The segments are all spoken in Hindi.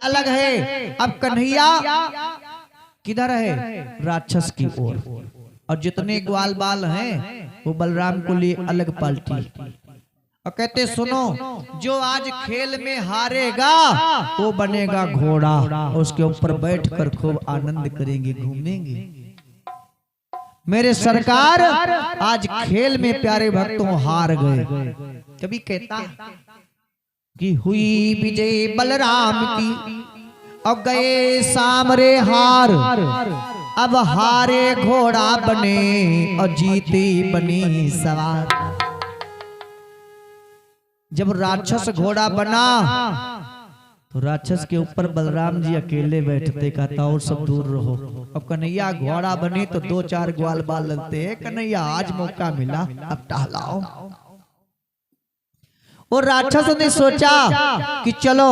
अलग है। अब कन्हैया किधर है? राक्षस की ओर। और जितने ग्वाल बाल हैं वो बलराम को लिए अलग पाल्टी। और कहते सुनो, जो आज खेल में हारेगा वो बनेगा घोड़ा, उसके ऊपर बैठकर खूब आनंद करेंगे, घूमेंगे। मेरे सरकार आज खेल में प्यारे भक्तों हार गए। कभी कहता कि हुई विजय बलराम की और गए सामरे हार, अब हारे घोड़ा बने और जीती बनी सवार। जब राक्षस घोड़ा बना तो राक्षस के ऊपर बलराम जी अकेले बैठते, कहता और सब दूर रहो। अब कन्हैया घोड़ा बने तो 2-4 ग्वाल बाल लगते हैं। कन्हैया आज मौका मिला, अब टहलाओ। और राक्षस ने सोचा कि चलो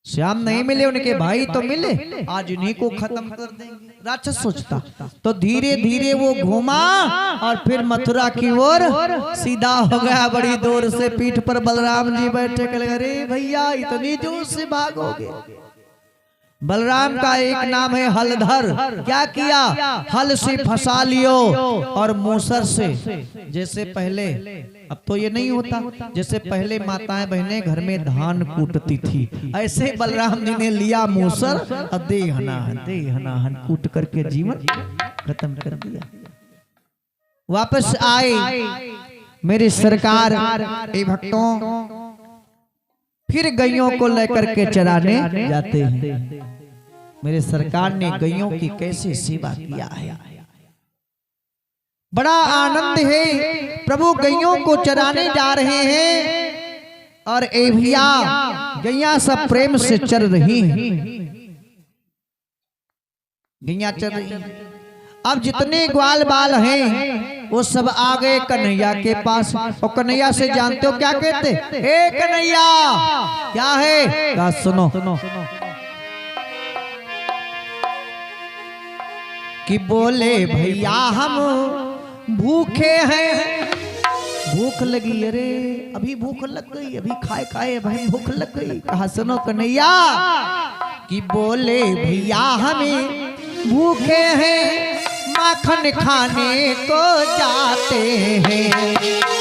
श्याम नहीं मिले, उनके भाई तो मिले, आज इन्हीं को खत्म कर देंगे। राक्षस सोचता तो धीरे धीरे वो घूमा और फिर मथुरा की ओर सीधा हो गया। बड़ी दूर से पीठ पर बलराम जी बैठे, कहे अरे भैया इतनी दूर से भागोगे। बलराम का एक नाम है हलधर। क्या किया? हल से फंसा लियो और मूसर से, जैसे पहले, अब तो ये नहीं होता, जैसे पहले माताएं बहनें घर में धान कूटती थी, ऐसे बलराम जी ने लिया मूसर और दे हनाहन कूट करके जीवन खत्म कर दिया। वापस आए मेरी सरकार ए भक्तों, फिर गैयों को लेकर के चराने जाते हैं। मेरे सरकार ने गैयों की कैसे सेवा किया है, बड़ा आनंद है। प्रभु गैयों को चराने जा रहे हैं और ए भैया गैया सब प्रेम से चर रही हैं, गैया चर रही हैं। अब जितने ग्वाल बाल हैं वो सब आ गए कन्हैया के पास। और कन्हैया से जानते हो क्या कहते? ए कन्हैया क्या है? कहा सुनो कि बोले भैया हम भूखे हैं, भूख लगी। अरे अभी भूख लग गई, अभी खाए भाई भूख लग गई। कहा सुनो कन्हैया कि बोले भैया हमें भूखे हैं, माखन खाने को जाते हैं।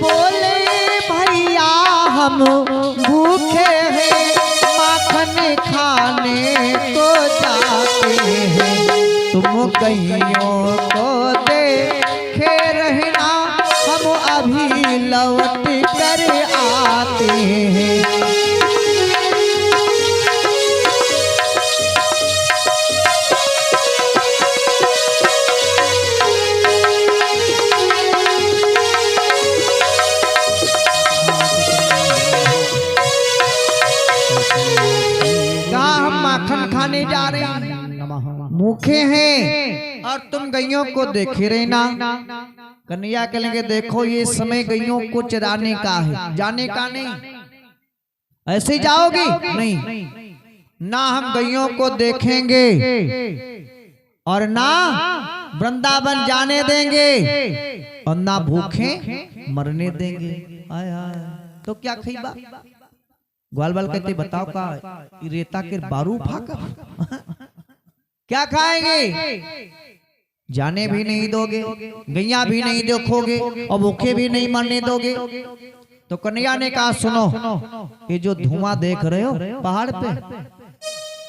बोले भैया हम भूखे हैं, माखन खाने को जाते हैं। तुम गैयों को देखे रहना, हम अभी लौट कर आते हैं। कहा हम माखन खाने जा रहे हैं, भूखे हैं और तुम गैयों को देखे रहना। कन्हैया कहेंगे देखो ये समय गैयों को चराने का है, जाने का नहीं। ऐसे जाओगी नहीं, ना हम गैयों को देखेंगे और ना वृंदावन जाने देंगे और ना भूखे मरने देंगे। आया तो क्या खइबा? ग्वाल बाल कहते बताओ का रेता के बारू फाका क्या खाएंगे? जाने भी नहीं दोगे, गैया भी नहीं देखोगे और भूखे भी नहीं मरने दोगे। तो कन्हैया ने कहा सुनो, ये जो धुआं देख रहे हो पहाड़ पे,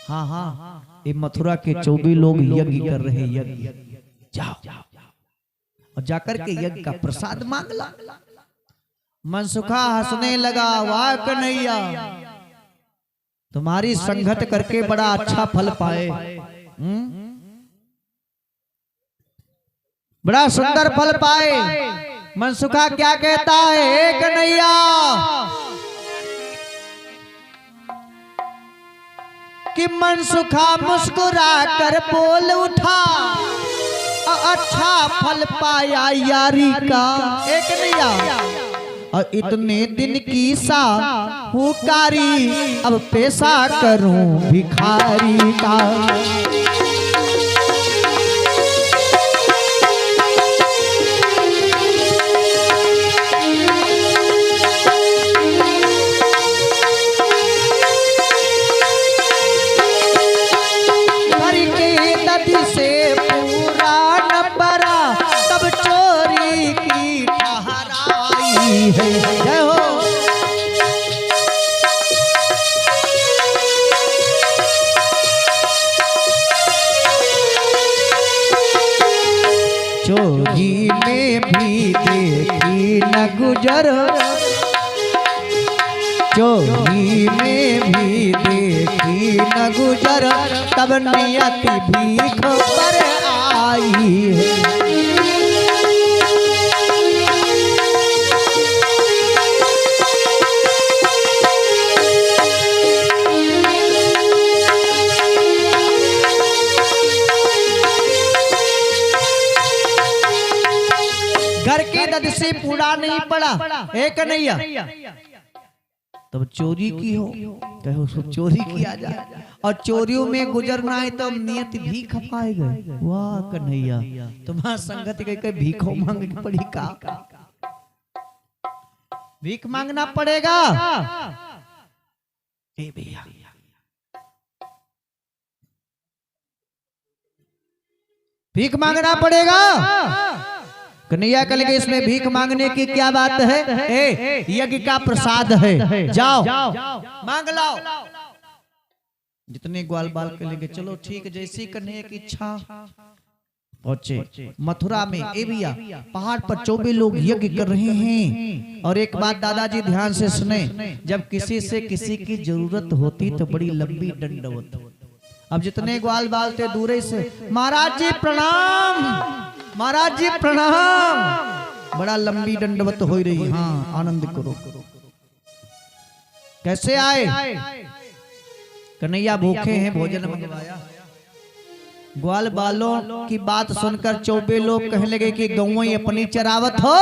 हाँ हाँ ये मथुरा के 24 लोग यज्ञ कर रहे हैं। यज्ञ जाओ और जाकर के यज्ञ का प्रसाद मांग ला। मनसुखा हंसने लगा, वाह कन्हैया तुम्हारी संगत करके बड़ा अच्छा फल पाए, बड़ा सुंदर फल पाए। मनसुखा क्या कहता है? कन्हैया कि मनसुखा मुस्कुरा कर बोल उठा, अच्छा फल पाया यारी का। एक कन्हैया और इतने दिन की सा हुकारी अब पैसा करूं भिखारी का। से पूरा न परा तब चोरी की ठहराई है। जय हो। चोरी में भी देखी न गुजर, चोरी में भी देखी न गुजर तब नियति भीख पर आई है। घर के दद से पूरा नहीं पड़ा एक कन्हैया, तब चोरी की हो कहो उसको चोरी किया जाए और चोरियों में गुजरना है तो नियत भी खपाए गए। वाह कन्हैया तुम्हारा संगत के भीखों मांगनी पड़ी का, भीख मांगना पड़ेगा। ए भैया भीख मांगना पड़ेगा। कन्हैया कहेंगे इसमें भीख मांगने की क्या बात है, ए यज्ञ का प्रसाद है, जाओ मांग लाओ। जितने ग्वाल बाल के लेंगे चलो ठीक जैसी कन्हैया की इच्छा। पहुंचे मथुरा में ए भैया पहाड़ पर 24 लोग यज्ञ कर रहे हैं। और एक बात दादाजी ध्यान से सुने, जब किसी से किसी की जरूरत होती तो बड़ी लंबी दंडवत। अब जितने ग्वाल बाल थे दूरे से महाराज जी प्रणाम, महाराज जी प्रणाम, बड़ा लंबी दंडवत हो रही। हाँ आनंद करो। कैसे आए? कन्हैया भूखे हैं, भोजन मंगवाया। ग्वाल बालों की बात सुनकर 24 लोग कहने लगे कि गौएं अपनी चरावत हो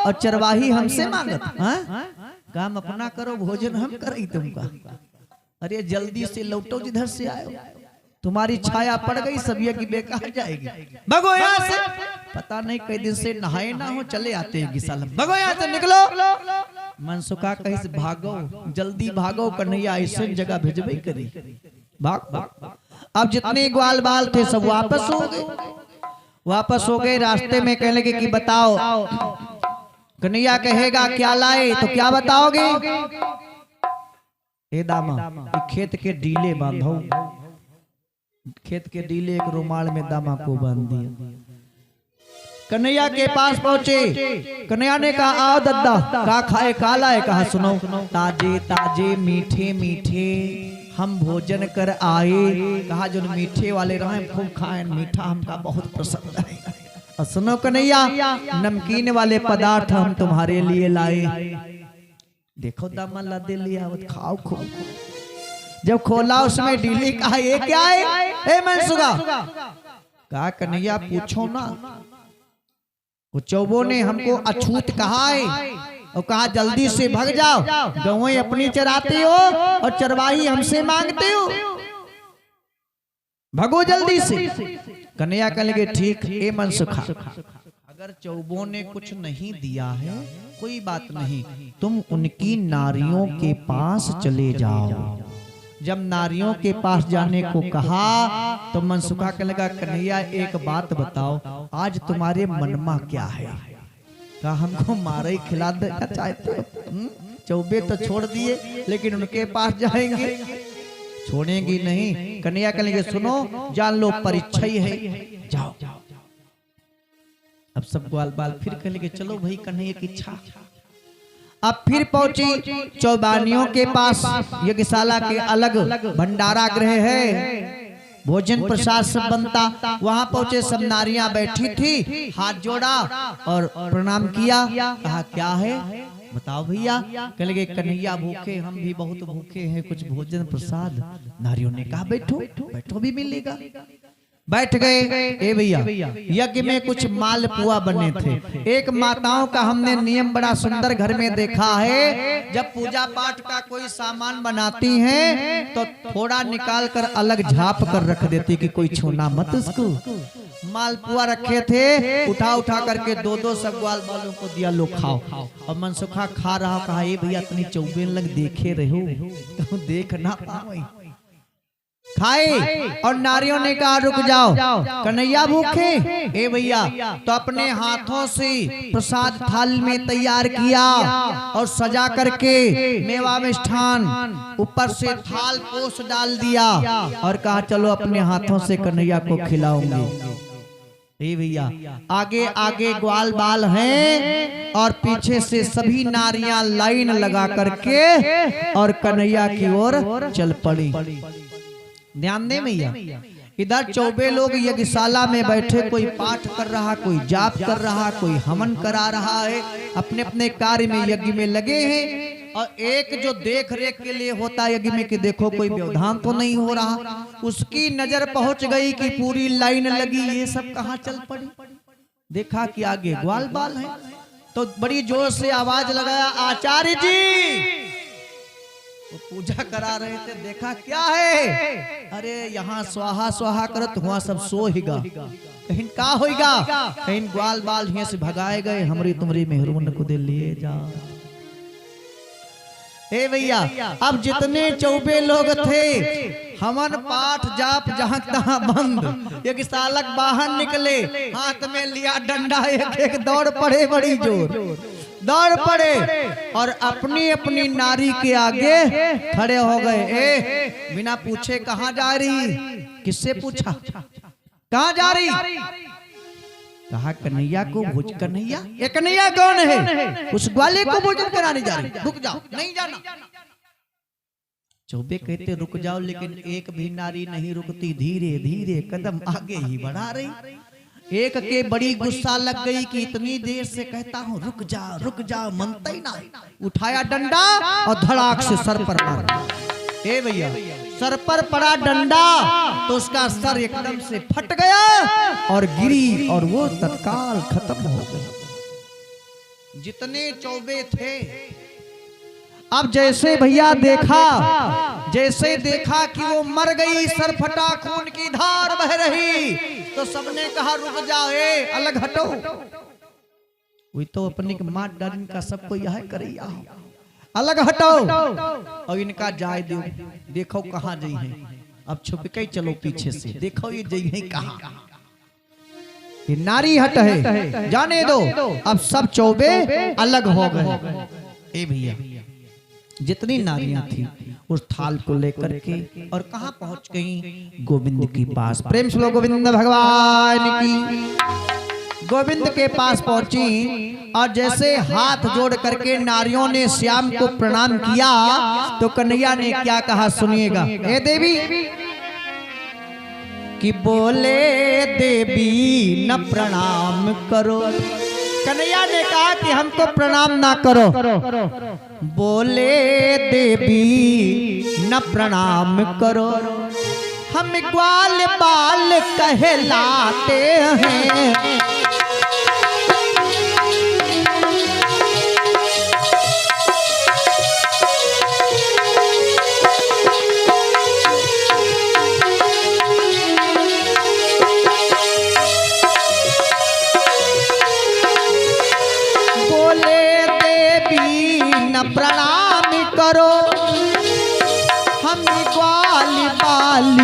और चरवाही हमसे मांगत। हाँ? काम अपना करो, भोजन हम करें तुमका। अरे जल्दी से लौटो जिधर से आए, तुम्हारी छाया पड़ गई, सब ये की बेकार जाएगी। भगो यहाँ से, पता नहीं कई दिन से नहाए ना हो, चले आते हैं साल। भगो यहाँ से, निकलो। मनसुखा कहीं से भागो, जल्दी भागो, कन्हैया ऐसे जगह भेजबे करी। भाग भाग। अब जितने ग्वाल बाल थे सब वापस हो गए, वापस हो गए। रास्ते में कहने लगे कि बताओ। कन्हैया कहेगा क्या लाए, तो क्या बताओगे? ए दामा खेत के डीले बांधो, खेत के डीले एक रुमाल में दामा को बांध दिया। कन्हैया के पास पहुंचे, कन्हैया ने कहा आओ दद्दा, का खाए काला है? कहा सुनो, ताजे ताजे मीठे मीठे हम भोजन कर आए। कहा जो मीठे वाले रहे खूब खाएं, मीठा हमका बहुत पसंद है। और सुनो कन्हैया, नमकीन वाले पदार्थ हम तुम्हारे लिए लाए। देखो दामा लादे लिया, खाओ खूब। जब खोला उसमें डीली, कहा ये क्या है? ए मनसुखा, कहा कन्हैया पूछो ना, वो चौबों ने हमको अछूत कहा है और कहा जल्दी से भाग जाओ, गौएं अपनी चराते हो और चरवाही हमसे मांगते हो, भागो जल्दी से। कन्हैया कहने लगे ठीक। ए मनसुखा, अगर चौबों ने कुछ नहीं दिया है कोई बात नहीं, तुम उनकी नारियों के पास चले जाओ। जब नारियों के पास जाने को कहा तो मनसुखा कहने लगा कन्हैया एक बात बताओ, आज तुम्हारे मनमा क्या है? कहा हमको मारे ही खिला देना चाहते हो? चौबे तो छोड़ दिए लेकिन उनके पास जाएंगे, छोड़ेंगी नहीं। कन्हैया कहने लगे सुनो, जान लो परीक्षा ही है, जाओ। अब सब ग्वाल बाल फिर कहने लगे चलो भाई कन्हैया की इच्छा। अब फिर पहुंची चौबानियों के पास, यज्ञशाला के अलग भंडारा गृह है, भोजन प्रसाद सब बनता। वहां पहुंचे, सब नारियां बैठी थी, हाथ जोड़ा और प्रणाम किया। कहा क्या है बताओ भैया? कह लगे कन्हैया भूखे, हम भी बहुत भूखे हैं, कुछ भोजन प्रसाद। नारियों ने कहा बैठो, बैठो भी मिलेगा। बैठ गए। ए भैया, यज्ञ में कुछ मालपुआ बने थे। एक माताओं का हमने नियम बड़ा सुंदर घर में देखा है, जब पूजा पाठ का कोई सामान बनाती हैं तो थोड़ा निकाल कर अलग झाप कर रख देती कि कोई छूना मत उसको। मालपुआ रखे थे, उठा उठा करके दो दो सब ग्वाल वालों को दिया, लो खाओ। और मनसुखा खा रहा, कहा ए भैया इतनी चौबे लग देखे रहे हो, देख ना पाओ। खाए और नारियों ने कहा रुक जाओ, कन्हैया भूखे। ए भैया, तो अपने हाथों से प्रसाद थाल में तैयार किया और सजा करके मेवा मिष्ठान ऊपर से थाल पोष डाल दिया और कहा चलो अपने हाथों से कन्हैया को खिलाऊंगी। ए भैया, आगे आगे ग्वाल बाल हैं और पीछे से सभी नारियां लाइन लगा करके और कन्हैया की ओर चल पड़ी। ध्यान दे भैया, इधर चौबे लोग यज्ञशाला में बैठे, कोई पाठ कर रहा, कोई जाप कर रहा, कोई हवन करा रहा है, अपने अपने कार्य में यज्ञ में लगे हैं। और एक जो देख रेख के लिए होता है यज्ञ में कि देखो कोई व्यवधान तो नहीं हो रहा, उसकी नजर पहुंच गई कि पूरी लाइन लगी, ये सब कहाँ चल पड़ी। देखा कि आगे ग्वाल बाल है, तो बड़ी जोर से आवाज लगाया, आचार्य जी। वो पूजा करा रहे थे, देखा क्या है, अरे यहाँ स्वाहा स्वाहा करत हुआ सब सो हिगा, कहीं का होगा, कहीं ग्वाल बाल यहाँ से भगाए गए, हमारी तुम्हारी मेहरून को दे लिए जा। ए भैया, अब जितने चौबे लोग थे, हमन पाठ जाप जहां तहां बंद, एक सालक बाहर निकले, हाथ में लिया डंडा, एक एक दौड़ पड़े, बड़ी जोर दौड़ पड़े और अपनी अपनी नारी के आगे खड़े हो गए। ए, बिना पूछे कहाँ जा रही, किससे पूछा कहाँ जा रही, कहा कन्हैया को भोज। कन्हैया, ये कन्हैया कौन है, उस ग्वाले को भोजन कराने जा रही, रुक जाओ, नहीं जाना। चौबे कहते रुक जाओ, लेकिन एक भी नारी नहीं रुकती, धीरे धीरे कदम आगे ही बढ़ा रही। एक के बड़ी गुस्सा लग गई कि इतनी देर से कहता हूँ रुक जाओ, मनता ही ना। उठाया डंडा और धड़ाक से सर पर मारा। ए भैया, सर पर पड़ा डंडा तो उसका सर एकदम से फट गया और गिरी और वो तत्काल खत्म हो गया। जितने चौबे थे, अब जैसे भैया जैसे देखा कि वो मर गई, सर फटा, खून की धार बह रही, तो सबने कहा रुक जाओ, अलग हटो। वही तो अपने माँ डालिन का सबको यह करिया, अलग हटो और इनका जाए दो, देखो कहाँ जई है। अब छुप के चलो पीछे से, देखो ये जई है कहाँ। ये नारी हट है, जाने दो। अब सब चौबे अलग हो गए। ए भैया, जितनी नारियां थी उस थाल को लेकर के और कहां पहुंच गई, गोविंद के पास। प्रेम से गोविंद भगवान की। गोविंद के पास पहुंची और जैसे हाथ जोड़ करके नारियों ने श्याम को प्रणाम किया तो कन्हैया ने क्या कहा सुनिएगा। ए देवी, कि बोले देवी न प्रणाम करो। कन्हैया ने कहा कि हमको प्रणाम ना करो। बोले देवी न प्रणाम करो, हम ग्वाल बाल कहलाते हैं। प्रणाम करो, हम ग्वाल बाल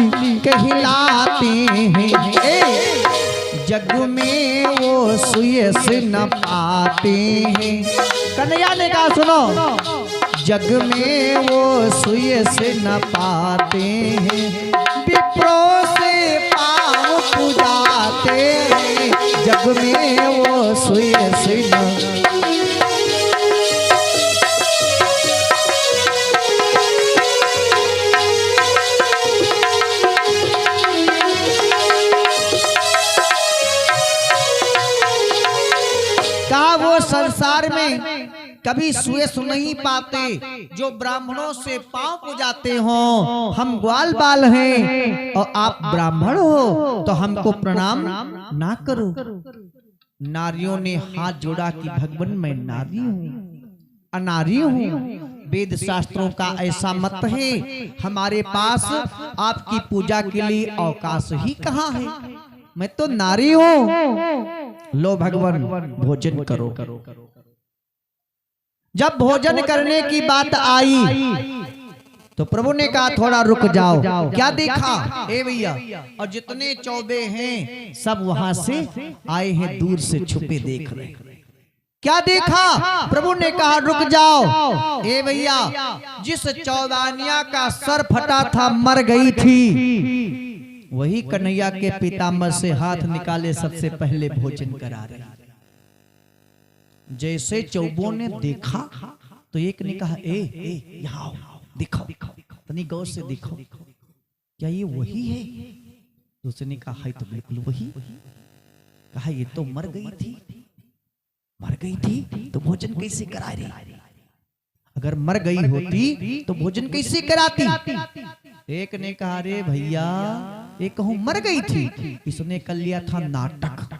कहलाते हैं। जग में वो सुयस न पाते हैं। कन्हैया ने कहा सुनो, जग में वो सुयस न पाते हैं, विप्रों से पाँव पूजाते हैं। जग में वो सुयस न। कहा वो संसार में कभी सुए सुन नहीं पाते, जो ब्राह्मणों से पांव पुजाते हो। हम ग्वाल बाल हैं और आप ब्राह्मण हो तो हमको प्रणाम ना करो। नारियों ने हाथ जोड़ा कि भगवान मैं नारी हूँ, अनारी हूँ। वेद शास्त्रों का ऐसा मत है, हमारे पास आपकी पूजा के लिए अवकाश ही कहाँ है। मैं तो नारी हूँ। लो भगवान भोजन करो। जब भोजन करने की बात आई तो प्रभु ने कहा थोड़ा रुक जाओ। क्या देखा ए भैया, और जितने 14 हैं सब वहां से आए हैं, दूर से छुपे देख रहे। क्या देखा? प्रभु ने कहा रुक जाओ ए भैया, जिस चौदानिया का सर फटा था मर गई थी, वही कन्हैया के पितामह से हाथ निकाले सबसे पहले भोजन करा रहे। जैसे चौबों ने देखा तो एक ने कहा ए यहाँ आओ, दिखाओ, तनी गौर से देखो, क्या ये वही है? दूसरे ने कहा है तो बिल्कुल वही। कहा ये तो मर गई थी तो भोजन कैसे करा रही? अगर मर गई होती तो भोजन कैसे कराती? एक ने कहा रे भैया, एक कहूं मर गई थी, इसने कर लिया था नाटक।